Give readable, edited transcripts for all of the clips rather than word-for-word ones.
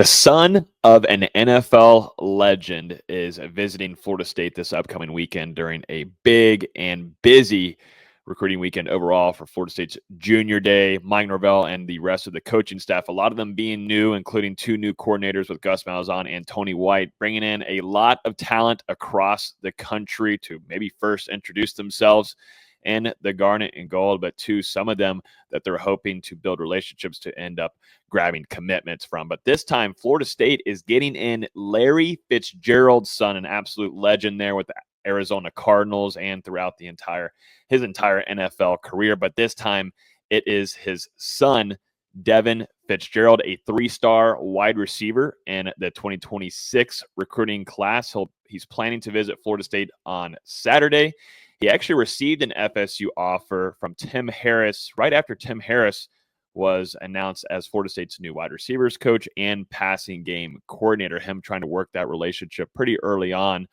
The son of an NFL legend is visiting Florida State this upcoming weekend during a big and busy recruiting weekend overall for Florida State's Junior Day. Mike Norvell and the rest of the coaching staff, a lot of them being new, including two new coordinators with Gus Malzahn and Tony White, bringing in a lot of talent across the country to maybe first introduce themselves in the garnet and gold, but two, some of them that they're hoping to build relationships to end up grabbing commitments from. But this time, Florida State is getting in Larry Fitzgerald's son, an absolute legend there with the Arizona Cardinals and throughout his entire NFL career. But this time, it is his son, Devin Fitzgerald, a three-star wide receiver in the 2026 recruiting class. He's planning to visit Florida State on Saturday. He actually received an FSU offer from Tim Harris right after Tim Harris was announced as Florida State's new wide receivers coach and passing game coordinator, him trying to work that relationship pretty early on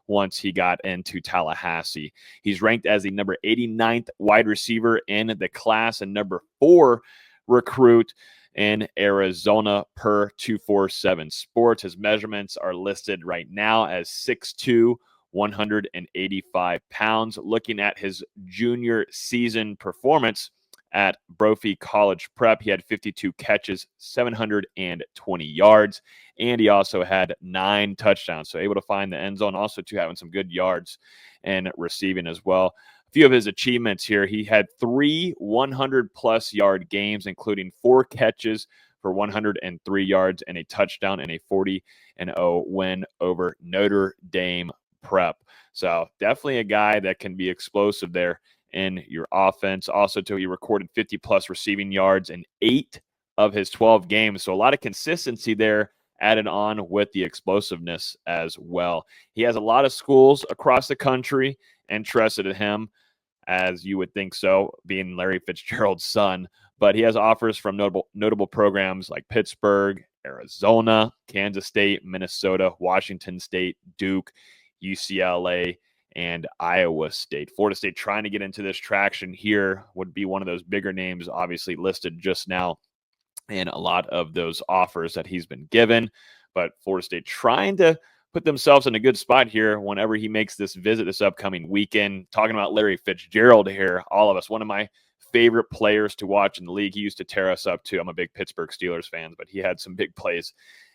once he got into Tallahassee. He's ranked as the number 89th wide receiver in the class and number 4 recruit in Arizona per 247 Sports. His measurements are listed right now as 6'2", 185 pounds. Looking at his junior season performance at Brophy College Prep, he had 52 catches, 720 yards, and he also had 9 touchdowns. So able to find the end zone, also to having some good yards and receiving as well. A few of his achievements here: he had 3 100-plus yard games, including 4 catches for 103 yards and a touchdown in a 40-0 win over Notre Dame Prep. So definitely a guy that can be explosive there in your offense. Also, too, he recorded 50-plus receiving yards in 8 of his 12 games. So a lot of consistency there added on with the explosiveness as well. He has a lot of schools across the country interested in him, as you would think so, being Larry Fitzgerald's son. But he has offers from notable programs like Pittsburgh, Arizona, Kansas State, Minnesota, Washington State, Duke, UCLA, and Iowa State. Florida State trying to get into this traction here would be one of those bigger names obviously listed just now in a lot of those offers that he's been given. But Florida State trying to put themselves in a good spot here whenever he makes this visit this upcoming weekend. Talking about Larry Fitzgerald here, all of us, one of my favorite players to watch in the league. He used to tear us up too. I'm a big Pittsburgh Steelers fan, but he had some big plays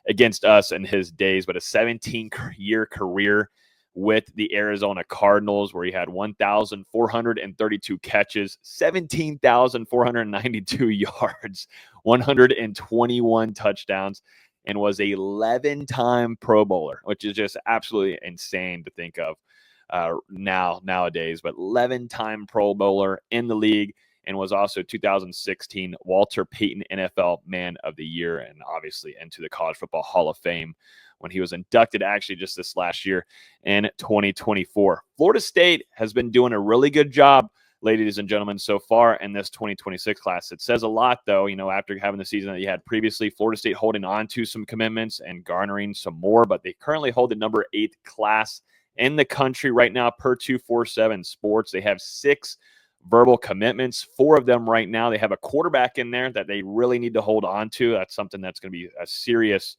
against us in his days. But a 17-year career with the Arizona Cardinals, where he had 1,432 catches, 17,492 yards, 121 touchdowns, and was a 11-time Pro Bowler, which is just absolutely insane to think of nowadays. But 11-time Pro Bowler in the league, and was also 2016 Walter Payton NFL Man of the Year, and obviously into the College Football Hall of Fame when he was inducted actually just this last year in 2024. Florida State has been doing a really good job, ladies and gentlemen, so far in this 2026 class. It says a lot, though, after having the season that you had previously. Florida State holding on to some commitments and garnering some more, but they currently hold the number 8 class in the country right now per 247 Sports. They have 6 verbal commitments, 4 of them right now. They have a quarterback in there that they really need to hold on to. That's something that's going to be a serious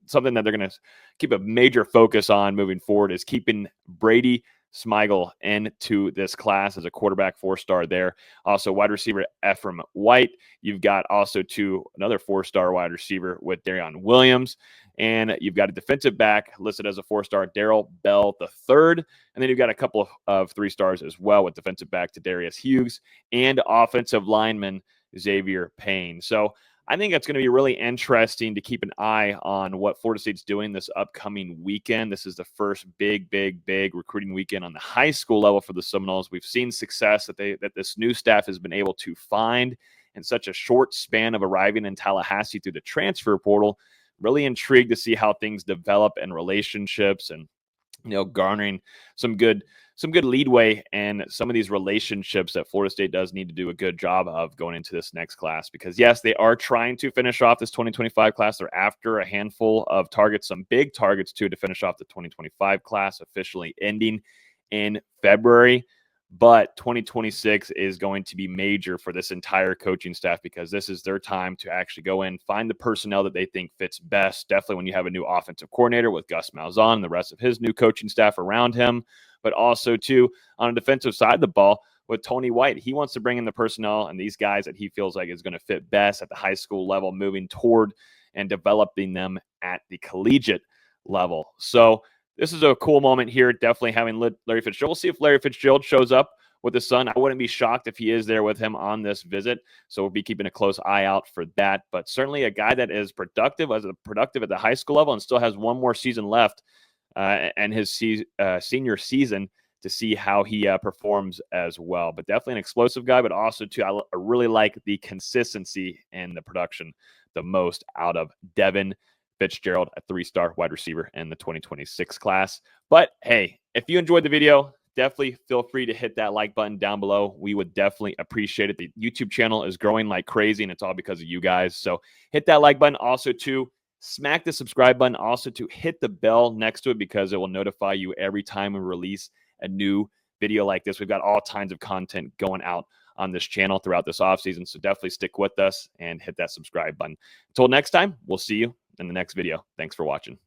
something that they're going to keep a major focus on moving forward, is keeping Brady Smigel into this class as a quarterback, 4-star there. Also, wide receiver Ephraim White. You've got also another 4-star wide receiver with Darion Williams. And you've got a defensive back listed as a 4-star, Darrell Bell III. And then you've got a couple of 3-stars as well with defensive back to Darius Hughes and offensive lineman Xavier Payne. So I think it's going to be really interesting to keep an eye on what Florida State's doing this upcoming weekend. This is the first big recruiting weekend on the high school level for the Seminoles. We've seen success that this new staff has been able to find in such a short span of arriving in Tallahassee through the transfer portal. Really intrigued to see how things develop and relationships and garnering some good leadway and some of these relationships that Florida State does need to do a good job of going into this next class. Because yes, they are trying to finish off this 2025 class. They're after a handful of targets, some big targets too, to finish off the 2025 class, officially ending in February. But 2026 is going to be major for this entire coaching staff because this is their time to actually go in, find the personnel that they think fits best. Definitely when you have a new offensive coordinator with Gus Malzahn and the rest of his new coaching staff around him, but also too on the defensive side of the ball with Tony White. He wants to bring in the personnel and these guys that he feels like is going to fit best at the high school level, moving toward and developing them at the collegiate level. So this is a cool moment here, definitely having Larry Fitzgerald. We'll see if Larry Fitzgerald shows up with his son. I wouldn't be shocked if he is there with him on this visit. So we'll be keeping a close eye out for that. But certainly a guy that is productive at the high school level and still has one more season left and his senior season to see how he performs as well. But definitely an explosive guy, but also too, I really like the consistency and the production the most out of Devin Fitzgerald, a 3-star wide receiver in the 2026 class. But hey, if you enjoyed the video, definitely feel free to hit that like button down below. We would definitely appreciate it. The YouTube channel is growing like crazy, and it's all because of you guys. So hit that like button. Also, to smack the subscribe button. Also, to hit the bell next to it because it will notify you every time we release a new video like this. We've got all kinds of content going out on this channel throughout this offseason. So definitely stick with us and hit that subscribe button. Until next time, we'll see you in the next video. Thanks for watching.